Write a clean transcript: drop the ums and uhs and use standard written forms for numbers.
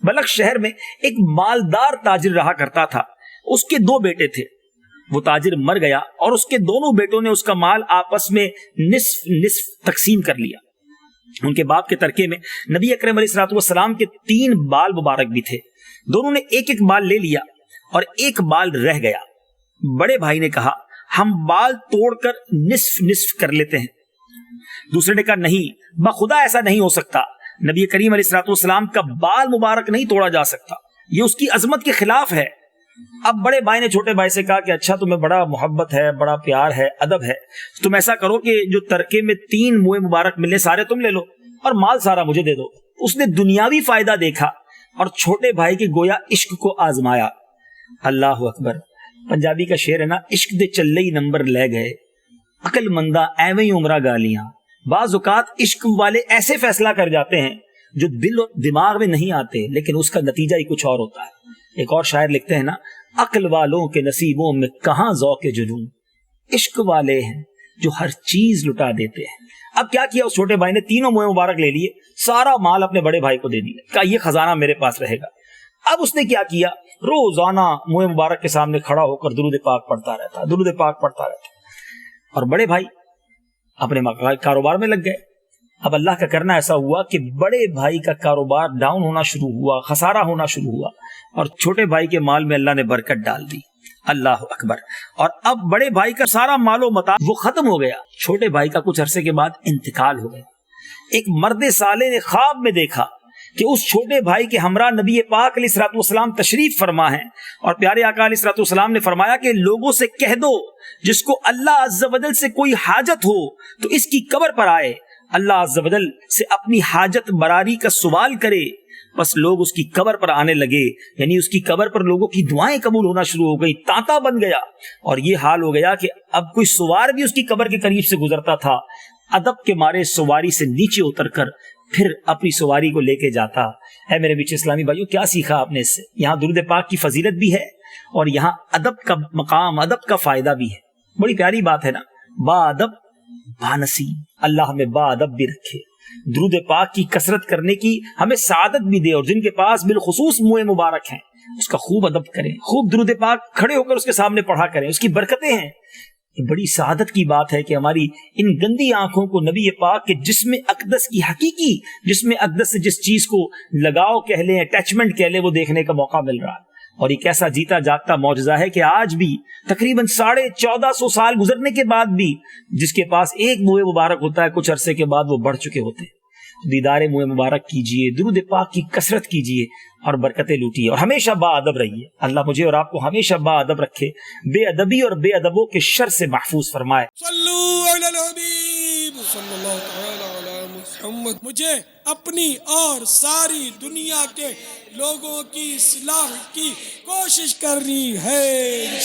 بلخ شہر میں ایک مالدار تاجر رہا کرتا تھا. اس کے 2 بیٹے تھے. وہ تاجر مر گیا اور اس کے دونوں بیٹوں نے اس کا مال آپس میں نصف نصف تقسیم کر لیا. ان کے باپ کے ترکے میں نبی اکرم علیہ الصلوۃ والسلام کے 3 بال مبارک بھی تھے. دونوں نے ایک ایک بال لے لیا اور ایک بال رہ گیا. بڑے بھائی نے کہا ہم بال توڑ کر نصف نصف کر لیتے ہیں. دوسرے نے کہا نہیں بخدا ایسا نہیں ہو سکتا. نبی کریم علیہ الصلوۃ والسلام کا بال مبارک نہیں توڑا جا سکتا, یہ اس کی عظمت کے خلاف ہے. اب بڑے بھائی نے چھوٹے بھائی سے کہا کہ اچھا تمہیں بڑا محبت ہے, بڑا پیار ہے, ادب ہے, تم ایسا کرو کہ جو ترکے میں 3 موئے مبارک ملے سارے تم لے لو اور مال سارا مجھے دے دو. اس نے دنیاوی فائدہ دیکھا اور چھوٹے بھائی کے گویا عشق کو آزمایا. اللہ اکبر. پنجابی کا شعر ہے نا, عشق دے چلے ہی نمبر لے گئے, عقل مندہ ایویں عمرہ گالیاں. بعض اوقات عشق والے ایسے فیصلہ کر جاتے ہیں جو دل و دماغ میں نہیں آتے, لیکن اس کا نتیجہ ہی کچھ اور ہوتا ہے. ایک اور شاعر لکھتے ہیں نا, عقل والوں کے نصیبوں میں کہاں ذوق جنون, عشق والے ہیں جو ہر چیز لٹا دیتے ہیں. اب کیا کیا اس چھوٹے بھائی نے, تینوں موئے مبارک لے لیے, سارا مال اپنے بڑے بھائی کو دے دیا, کہا یہ خزانہ میرے پاس رہے گا. اب اس نے کیا کیا, روزانہ موئے مبارک کے سامنے کھڑا ہو کر درود پاک پڑھتا رہتا, درود پاک پڑھتا رہتا. اور بڑے بھائی اپنے کاروبار میں لگ گئے. اب اللہ کا کرنا ایسا ہوا کہ بڑے بھائی کا کاروبار ڈاؤن ہونا شروع ہوا, خسارہ ہونا شروع ہوا, اور چھوٹے بھائی کے مال میں اللہ نے برکت ڈال دی. اللہ اکبر. اور اب بڑے بھائی کا سارا مال و متاع وہ ختم ہو گیا. چھوٹے بھائی کا کچھ عرصے کے بعد انتقال ہو گیا. ایک مرد صالح نے خواب میں دیکھا کہ اس چھوٹے بھائی کے ہمراہ نبی پاک علیہ الصلوۃ والسلام تشریف فرما ہیں, اور پیارے آقا علیہ الصلوۃ والسلام نے فرمایا کہ لوگوں سے کہہ دو جس کو اللہ عز و جل سے کوئی حاجت ہو تو اس کی قبر پر آئے, اللہ عز و جل سے اپنی حاجت براری کا سوال کرے. بس لوگ اس کی قبر پر آنے لگے, یعنی اس کی قبر پر لوگوں کی دعائیں قبول ہونا شروع ہو گئی, تانتا بن گیا. اور یہ حال ہو گیا کہ اب کوئی سوار بھی اس کی قبر کے قریب سے گزرتا تھا, ادب کے مارے سواری سے نیچے اتر کر پھر اپنی سواری کو لے کے جاتا. اے میرے بیچ اسلامی بھائیو, کیا سیکھا آپ نے اس سے؟ یہاں درود پاک کی فضیلت بھی ہے اور یہاں ادب کا مقام, ادب کا فائدہ بھی ہے. بڑی پیاری بات ہے نا, با ادب با نصیب. اللہ ہمیں با ادب بھی رکھے, درود پاک کی کثرت کرنے کی ہمیں سعادت بھی دے, اور جن کے پاس بالخصوص موئے مبارک ہیں اس کا خوب ادب کریں, خوب درود پاک کھڑے ہو کر اس کے سامنے پڑھا کریں, اس کی برکتیں ہیں. یہ بڑی سعادت کی بات ہے کہ ہماری ان گندی آنکھوں کو نبی پاک کے جسم اقدس کی حقیقی جسم اقدس سے جس چیز کو لگاؤ کہہ لیں, اٹیچمنٹ کہہ لیں, وہ دیکھنے کا موقع مل رہا ہے. اور یہ کیسا جیتا جاگتا معجزہ ہے کہ آج بھی تقریباً 1450 سال گزرنے کے بعد بھی جس کے پاس ایک موئے مبارک ہوتا ہے, کچھ عرصے کے بعد وہ بڑھ چکے ہوتے ہیں. دیدار موئے مبارک کیجئے, درود پاک کی کثرت کیجئے اور برکتیں لوٹیے, اور ہمیشہ با ادب رہیے. اللہ مجھے اور آپ کو ہمیشہ با ادب رکھے, بے ادبی اور بے ادبوں کے شر سے محفوظ فرمائے. صلو علی الحبیب صلی اللہ تعالی علی محمد. مجھے اپنی اور ساری دنیا کے لوگوں کی اصلاح کی کوشش کرنی ہے.